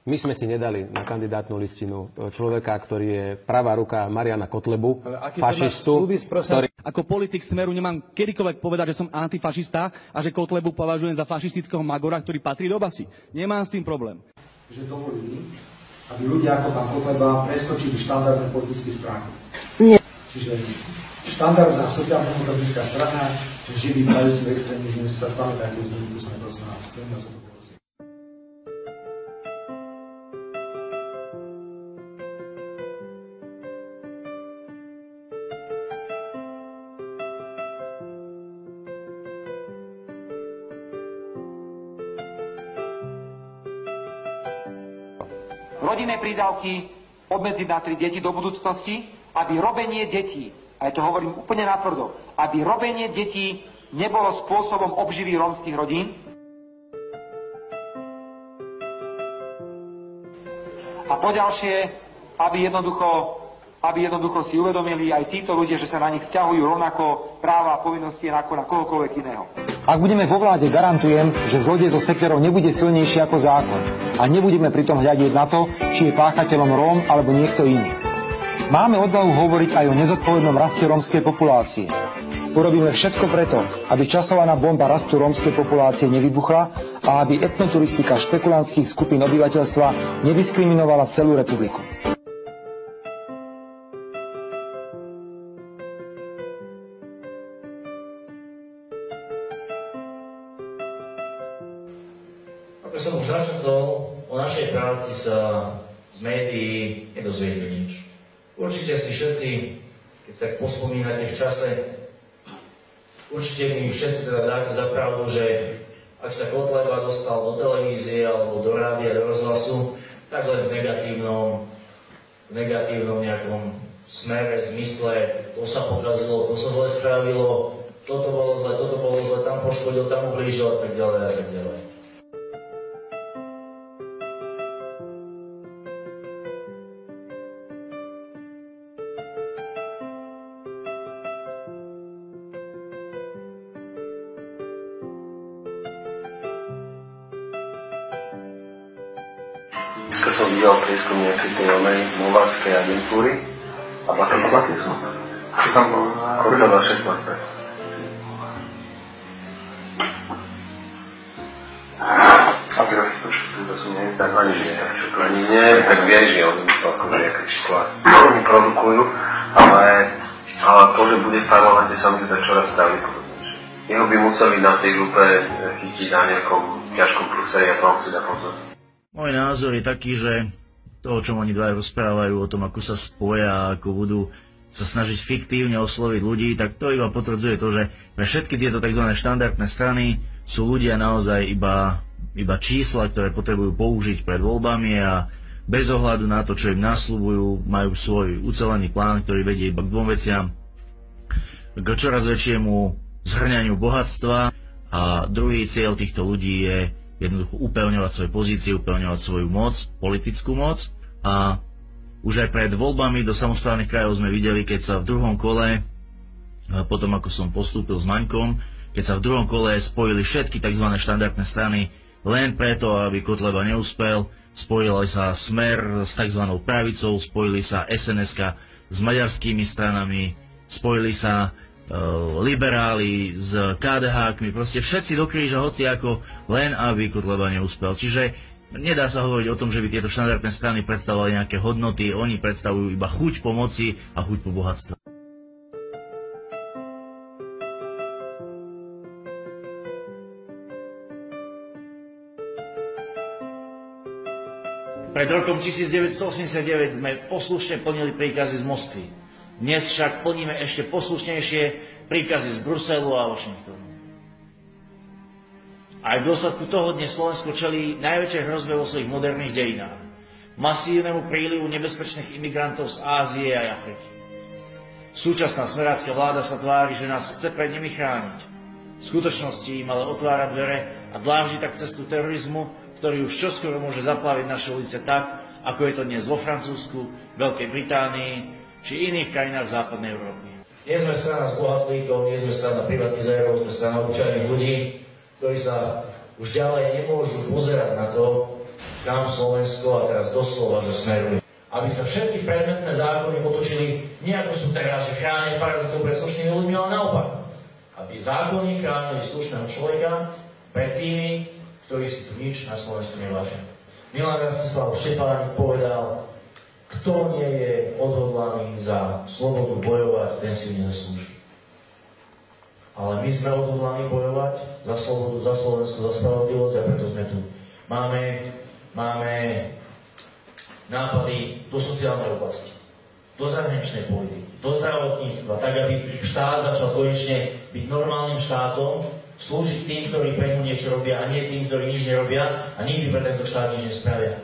My sme si nedali na kandidátnu listinu človeka, ktorý je pravá ruka Mariana Kotlebu, fašistu, ktorý... Ako politik Smeru nemám kedykoľvek povedať, že som antifašista a že Kotlebu považujem za fašistického magora, ktorý patrí do basy. Nemám s tým problém. Že dovolí, aby ľudia ako pán Kotleba preskočili štandardné politické strany. Nie. Čiže štandardná sociálno-demokratická strana, živý pravicový extrémizmus sa stane takú zbudu, sme prosím nás. Rodinné prídavky obmedziť na 3 deti do budúcnosti, aby robenie detí, aj to hovorím úplne natvrdo, aby robenie detí nebolo spôsobom obživy rómskych rodín. A poďalšie, aby jednoducho si uvedomili aj títo ľudia, že sa na nich vzťahujú rovnako práva a povinnosti ako na kohokoľvek iného. Ak budeme vo vláde, garantujem, že zlodej so sekerou nebude silnejší ako zákon a nebudeme pritom hľadiť na to, či je páchateľom Róm alebo niekto iný. Máme odvahu hovoriť aj o nezodpovednom raste rómskej populácie. Urobíme všetko preto, aby časovaná bomba rastu rómskej populácie nevybuchla a aby etnoturistika špekulantských skupín obyvateľstva nediskriminovala celú republiku. Ako som už načrtol, o našej práci sa z médií nedozviete nič. Určite si všetci, keď sa pospomínate v čase, určite mi všetci teda dáte za pravdu, že ak sa Kotleba dostal do televízie alebo do rádia, do rozhlasu, tak len v negatívnom nejakom smere, zmysle, to sa pokazilo, to sa zle spravilo, toto bolo zle, tam poškodil, tam ublížil a tak ďalej a tak ďalej. Dneska som videl prieskum nejakej tej nováckej agentúry a Batizmu. Čo tam bolo? Kotleba 16. A teraz to sú nie, tak ani nie, čo to ani nie, tak vieš, že oni to akože nejaké čísla oni produkujú, ale to, že bude v parlamente, sa mi zdá čoraz pravdepodobnejšie. Jeho by museli na tej župe chytiť na nejakom ťažkom prúseri a tam si dá pozor. Môj názor je taký, že to, o čom oni dvaja rozprávajú, o tom, ako sa spoja, ako budú sa snažiť fiktívne osloviť ľudí, tak to iba potvrdzuje to, že pre všetky tieto tzv. Štandardné strany sú ľudia naozaj iba čísla, ktoré potrebujú použiť pred voľbami a bez ohľadu na to, čo im nasľubujú, majú svoj ucelený plán, ktorý vedie iba k dvom veciam. K čoraz väčšiemu zhrňaniu bohatstva a druhý cieľ týchto ľudí je jednoducho upevňovať svoje pozície, upevňovať svoju moc, politickú moc. A už aj pred voľbami do samosprávnych krajov sme videli, keď sa v druhom kole, potom ako som postúpil s Maňkom, keď sa v druhom kole spojili všetky tzv. Štandardné strany len preto, aby Kotleba neúspel, spojili sa Smer s tzv. Pravicou, spojili sa SNS s maďarskými stranami, spojili sa liberáli s KDH-kmi, proste všetci do kríža, hoci ako, len aby Kotleba neúspel. Čiže nedá sa hovoriť o tom, že by tieto štandardné strany predstavovali nejaké hodnoty, oni predstavujú iba chuť po moci a chuť po bohatstve. Pred rokom 1989 sme poslušne plnili príkazy z Moskvy. Dnes však plníme ešte poslušnejšie príkazy z Bruselu a Washingtonu. Aj v dôsledku toho dnes Slovensko čelí najväčšej hrozbe vo svojich moderných dejinách. Masívnemu prílivu nebezpečných imigrantov z Ázie a Afriky. Súčasná smerácka vláda sa tvári, že nás chce pred nimi chrániť. V skutočnosti im ale otvára dvere a dláždi tak cestu terorizmu, ktorý už čoskoro môže zaplaviť naše ulice tak, ako je to dnes vo Francúzsku, Veľkej Británii či iných krajinách západnej Európy. Nie sme strana s bohatlíkov, nie sme strana privatizérov, sme strana obyčajných ľudí, ktorí sa už ďalej nemôžu pozerať na to, kam Slovensko, a teraz doslova, že smeruje. Aby sa všetky predmetné zákony otočili nie ako sú teraz, že chránia parazitov pred slušnými ľuďmi, ale naopak. Aby zákony chránili slušného človeka pred tými, ktorí si tu nič na Slovensku nevážia. Milan Rastislav Štefánik povedal, kto nie je odhodlaný za slobodu bojovať, ten si ju nezaslúži. Ale my sme odhodlaní bojovať za slobodu, za Slovensku, za spravodlivosť a preto sme tu. Máme nápady do sociálnej oblasti, do zahraničnej politiky, do zdravotníctva, tak aby štát začal konečne byť normálnym štátom, slúžiť tým, ktorí pre ňu niečo robia a nie tým, ktorí nič nerobia a nikdy pre tento štát nič nespravia.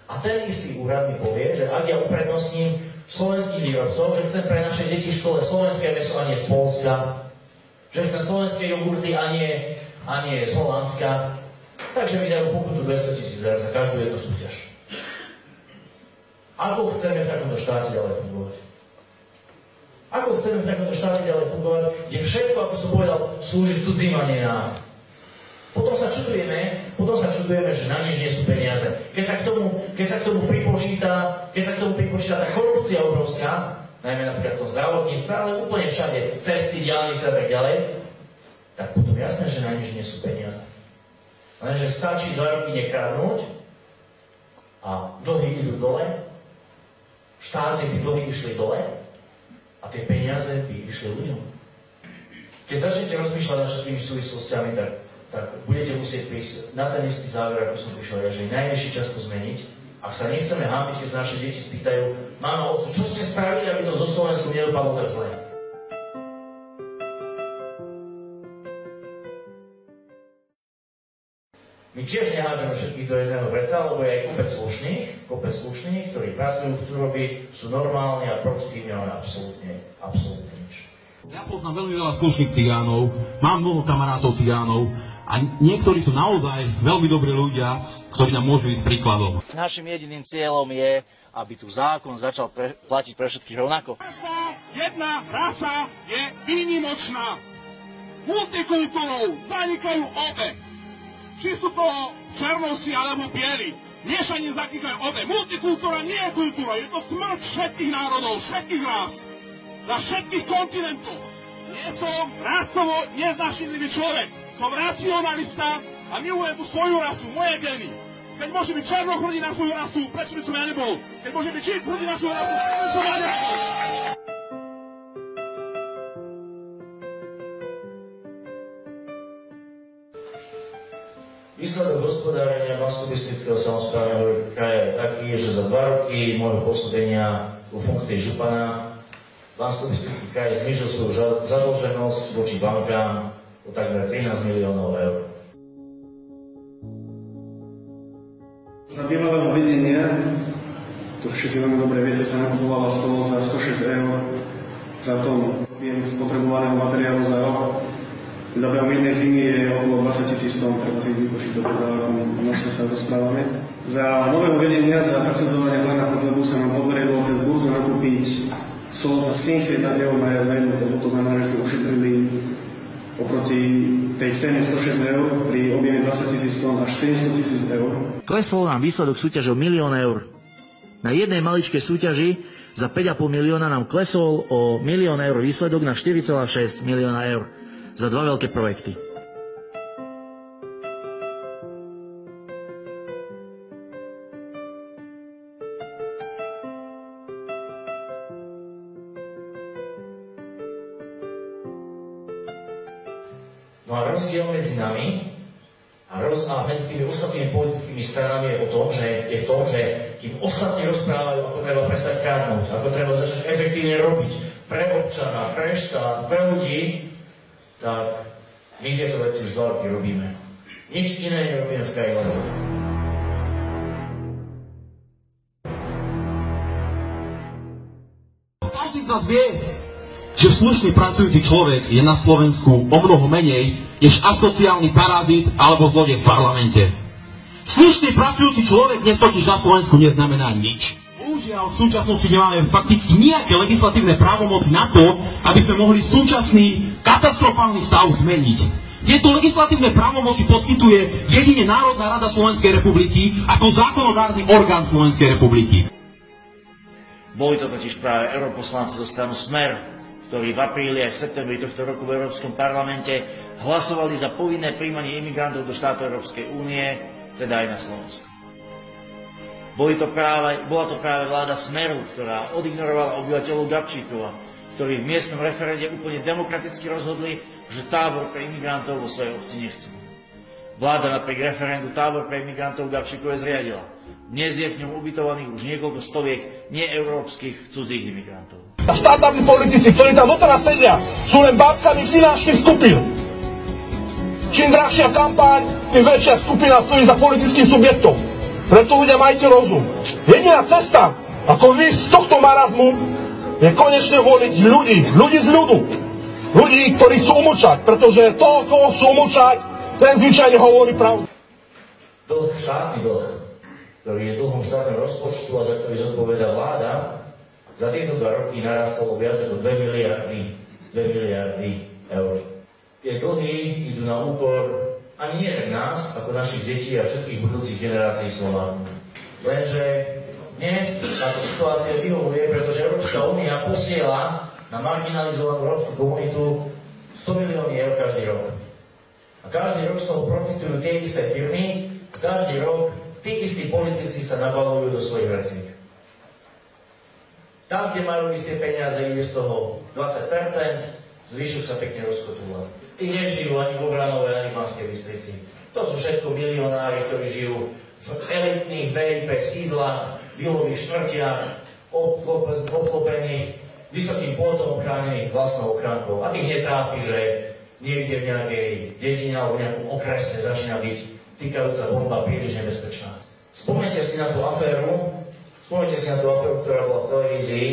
A ten istý úrad mi povie, že ak ja uprednostním slovenských výrobcov, že chcem pre naše deti v škole slovenské mäso a nie z Poľska, že chcem slovenské jogurty a nie z Holandska, takže mi dajú pokutu 200 000 eur za každú jednu súťaž. Ako chceme v takomto štáte ďalej fungovať? Ako chceme v takomto štáte ďalej fungovať, kde všetko, ako som povedal, slúži cudzím a nie nám? Potom sa čudujeme, že na nič nie sú peniaze. Keď sa k tomu pripočíta tá korupcia obrovská, najmä napríklad v tom zdravotníctve, ale úplne všade, cesty, diaľnice a tak ďalej, tak potom jasné, že na nič nie sú peniaze. Lenže stačí 2 roky nekradnúť a dlhy idú dole, v štáte by dlhy išli dole a tie peniaze by išli ľuďom. Keď začnete rozmýšľať nad všetkými súvislostiami, tak budete musieť prísť na ten istý záver, ako som prišiel ja, že je najvyšší čas to zmeniť. Ak sa nechceme hanbiť, keď sa naše deti spýtajú, máma, otcu, čo ste spravili, aby to zo Slovensku nedopadlo tak zle? My tiež nehážeme všetkých do jedného vreca, lebo je aj kopec slušných, ktorí pracujú, chcú robiť, sú normálni a proti tým nemáme absolútne nič. Ja poznám veľmi veľa slušných cigánov, mám mnoho kamarátov cigánov a niektorí sú naozaj veľmi dobrí ľudia, ktorí nám môžu ísť príkladom. Našim jediným cieľom je, aby tu zákon začal platiť pre všetkých rovnako. Jedna rasa je výnimočná. Multikultúrou zanikajú obe. Či sú to černosi alebo bieli. Miešanie zanikajú obe. Multikultúra nie je kultúra, je to smrť všetkých národov, všetkých rás. Na všetkých kontinentoch. Nie som rasovo neznašidlivý človek. Som racionalista a milujem tú svoju rasu, moje gény. Keď môže byť černoch hrdý na svoju rasu, prečo by som ja nebol? Keď môže byť čít hrdý na svoju rasu, prečo by som ja nebol? Výsledok hospodárenia Banskobystrického samosprávneho kraja je taký, že za 2 roky môjho pôsobenia vo funkcii župana Banskobystrický kraj znížil svoju zadlženosť voči bankám o takmer 13 miliónov eur. Za bývalého vedenia, to všetci veľmi dobre viete, sa nakupovala stôl za 106 eur za tón spotrebovaného materiálu za rok. Teda behom jednej zimy je okolo 20 000 tón, treba si vypočiť do množstva sa rozprávame. Za nového vedenia, za predsedzovanie Milana Kotlebu sa nám podarilo cez burzu nakúpiť sol za 70 eur za jednu tónu, to znamená, že sme ušetrili oproti tej cene 106 eur pri objeme 20 000 tón až 700 000 eur. Klesol nám výsledok súťaže o 1 000 000 eur. Na jednej maličkej súťaži za 5,5 milióna nám klesol o 1 000 000 eur výsledok na 4,6 milióna eur za 2 veľké projekty. No a rozdiel medzi nami a medzi tými ostatnými politickými stranami je v tom, že kým ostatní rozprávajú, ako treba prestať kradnúť, ako treba začať efektívne robiť pre občana, pre štát, pre ľudí, tak my tieto veci už 2 roky robíme. Nič iné nerobíme v kraji len. Každý z nás vie, že slušný pracujúci človek je na Slovensku o mnoho menej, než asociálny parazit alebo zlodej v parlamente. Slušný pracujúci človek dnes totiž na Slovensku neznamená nič. Bohužiaľ, v súčasnosti nemáme fakticky nejaké legislatívne právomoci na to, aby sme mohli súčasný katastrofálny stav zmeniť. Tieto legislatívne právomoci poskytuje jedine Národná rada Slovenskej republiky ako zákonodárny orgán Slovenskej republiky. Boli to totiž práve europoslanci zo stranu Smer, ktorí v apríli aj v septembri tohto roku v Európskom parlamente hlasovali za povinné prijímanie imigrantov do štátov Európskej únie, teda aj na Slovensku. Bola to práve vláda Smeru, ktorá odignorovala obyvateľov Gabčíkova, ktorí v miestnom referende úplne demokraticky rozhodli, že tábor pre imigrantov vo svojej obci nechcú. Vláda napriek referendu tábor pre imigrantov v Gabčíkove zriadila. Dnes je v ňom ubytovaných už niekoľko stoviek neeurópskych cudzích imigrantov. A štátni politici, ktorí tam doteraz sedia, sú len bábkami finančných skupín. Čím drahšia kampaň, tým väčšia skupina stojí za politickým subjektom. Preto ľudia majte rozum. Jediná cesta, ako výjsť z tohto marazmu, je konečne voliť ľudí z ľudu. Ľudí, ktorí chcú umlčať, pretože to, koho chcú umlčať, ten zvyčajne hovorí pravdu. Štátny dlh, ktorý je dlhom štátneho rozpočtu a za ktorý zodpovedá vláda, za tieto 2 roky narastol o viac ako 2 miliardy eur. Tie dlhy idú na úkor ani nie tak nás, ako našich detí a všetkých budúcich generácií Slovákov. Lenže dnes táto situácia vyhovuje, pretože Európska únia posiela na marginalizovanú rómsku komunitu 100 milióny eur každý rok. A každý rok z toho profitujú tie isté firmy, a každý rok tí istí politici sa nabalujú do svojich vecí. Tam, kde majú isté peniaze, ide z toho 20%, zvyšok sa pekne rozkotúva. Tí nežijú ani v Obranove, ani v Banskej Bystrici. To sú všetko milionári, ktorí žijú v elitných VIP sídlach, vilových štvrtiach, obklopených vysokým plotom chránených vlastnou ochránkou. A tých netrápi, že niekde v nejakej dedine alebo v nejakom okrese začína byť týkajúca bomba príliš nebezpečná. Spomeňte si na tú aféru, ktorá bola v televízii,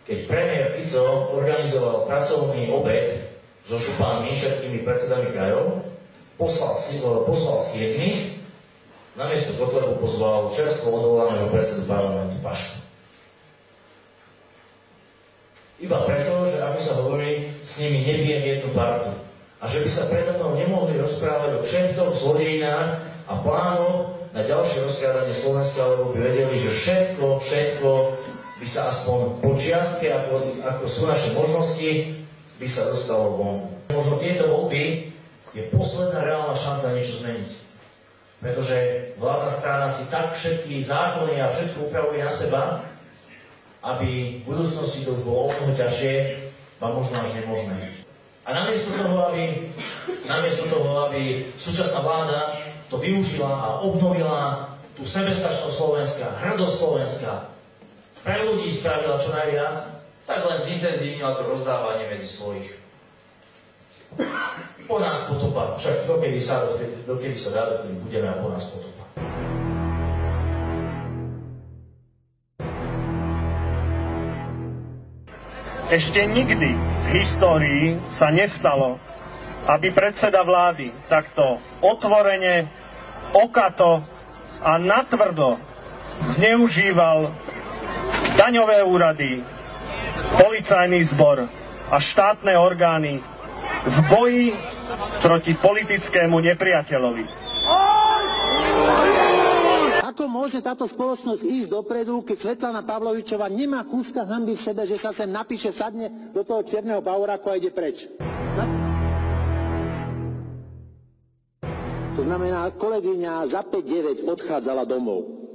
keď premiér Fico organizoval pracovný obed so županmi, všetkými predsedami krajov, poslal 7, namiesto Kotlebu pozval čerstvo odvolaného predsedu parlamentu Pašku. Iba preto, že ako sa hovorí, s nimi nebijem jednu partu. A že by sa predo mnou nemohli rozprávať o kšeftoch, zlodejinách a plánoch na ďalšie rozkrádanie Slovenska, lebo by vedeli, že všetko by sa aspoň po čiastke, ako sú naše možnosti, by sa dostalo von. Možno tieto voľby je posledná reálna šanca niečo zmeniť. Pretože vládna strana si tak všetky zákony a všetko upravuje na seba, aby v budúcnosti to už bolo o mnoho ťažšie, a možno až nemožné. A namiesto toho, aby súčasná vláda to využila a obnovila tú sebestačnosť Slovenska, hrdosť Slovenska, pre ľudí spravila čo najviac, tak len zintenzívnila to rozdávanie medzi svojich. Po nás potopa, však dokedy sa dá, dovtedy budeme a po nás potopa. Ešte nikdy v histórii sa nestalo, aby predseda vlády takto otvorene, okato a natvrdo zneužíval daňové úrady, policajný zbor a štátne orgány v boji proti politickému nepriateľovi. Ako môže táto spoločnosť ísť dopredu, keď Svetlana Pavlovičová nemá kúska hanby v sebe, že sa sem napíše, sadne do toho čierneho bavoráku a ide preč? To znamená, kolegyňa za 5-9 odchádzala domov.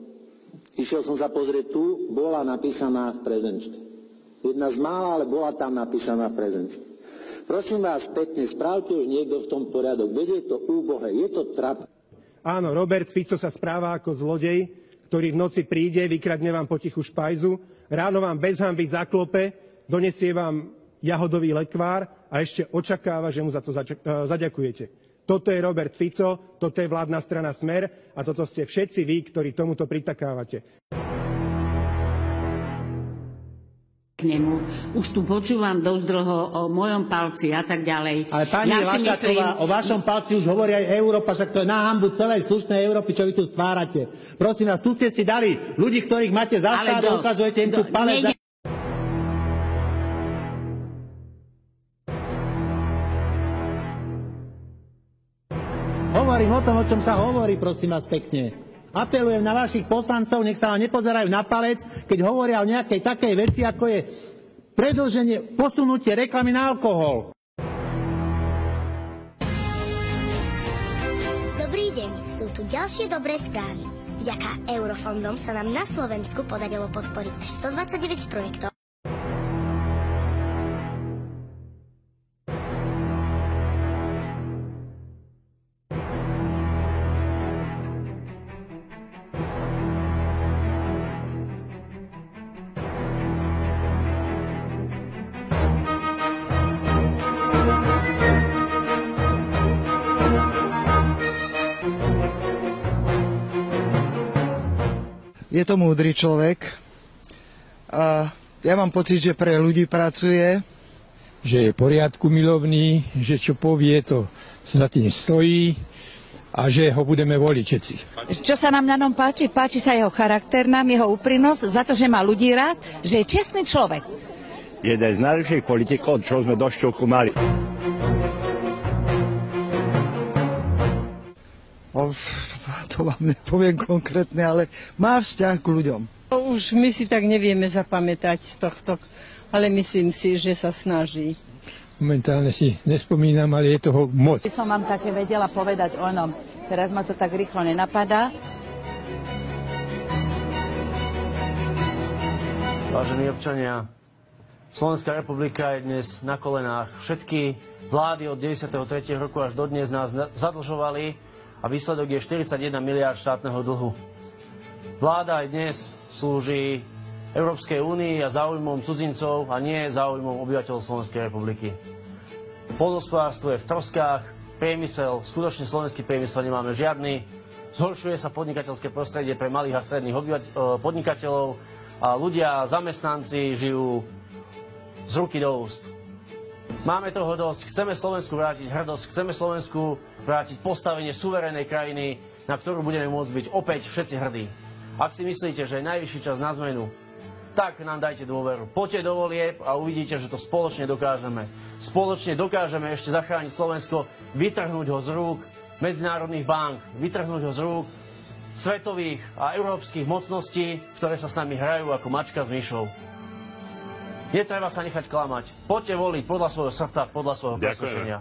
Išiel som sa pozrieť, tu bola napísaná v prezenčke. Jedna z mála, ale bola tam napísaná v prezenčke. Prosím vás, pekne, spravte už niekto v tom poriadok. Veď je to úbohé, je to trap. Áno, Robert Fico sa správa ako zlodej, ktorý v noci príde, vykradne vám potichu špajzu, ráno vám bez hanby zaklope, donesie vám jahodový lekvár a ešte očakáva, že mu za to zaďakujete. Toto je Robert Fico, toto je vládna strana Smer a toto ste všetci vy, ktorí tomuto pritakávate. K nemu. Už tu počúvam dosť dlho o mojom palci a tak ďalej. Ale pani Vašáková, o vašom palci už hovorí aj Európa, však to je na hanbu celej slušnej Európy, čo vy tu stvárate. Prosím vás, tu ste si dali ľudí, ktorých máte za stádo, ukazujete im tu palec. Hovorím o tom, o čom sa hovorí, prosím vás pekne. Apelujem na vašich poslancov, nech sa vám nepozerajú na palec, keď hovoria o nejakej takej veci, ako je predĺženie, posunutie reklamy na alkohol. Dobrý deň, sú tu ďalšie dobré správy. Vďaka eurofondom sa nám na Slovensku podarilo podporiť až 129 projektov. Je to múdry človek a ja mám pocit, že pre ľudí pracuje. Že je poriadku milovný, že čo povie, to za tým stojí a že ho budeme voliť všetci. Čo sa nám na ňom páči? Páči sa jeho charakter, nám jeho úprimnosť, za to, že má ľudí rád, že je čestný človek. Jeden z najlepších politikov, čo sme do Šťovku mali. To vám nepoviem konkrétne, ale má vzťah k ľuďom. Už my si tak nevieme zapamätať z tohto, ale myslím si, že sa snaží. Momentálne si nespomínam, ale je toho moc. Som vám také vedela povedať o ňom. Teraz ma to tak rýchlo nenapadá. Vážení občania, Slovenská republika je dnes na kolenách. Všetky vlády od 93. roku až do dnes nás zadlžovali a výsledok je 41 miliárd štátneho dlhu. Vláda aj dnes slúži Európskej únii a záujmom cudzincov a nie záujmom obyvateľov Slovenskej republiky. Poľnohospodárstvo je v troskách, priemysel, skutočne slovenský priemysel nemáme žiadny, zhoršuje sa podnikateľské prostredie pre malých a stredných podnikateľov a ľudia, zamestnanci žijú z ruky do úst. Máme toho dosť, chceme Slovensku vrátiť hrdosť, chceme Slovensku vrátiť postavenie suverénnej krajiny, na ktorú budeme môcť byť opäť všetci hrdí. Ak si myslíte, že je najvyšší čas na zmenu, tak nám dajte dôveru. Poďte do volieb a uvidíte, že to spoločne dokážeme. Spoločne dokážeme ešte zachrániť Slovensko, vytrhnúť ho z rúk medzinárodných bank, vytrhnúť ho z rúk svetových a európskych mocností, ktoré sa s nami hrajú ako mačka s myšou. Netreba sa nechať klamať. Poďte voliť podľa svojho srdca, podľa svojho presvedčenia.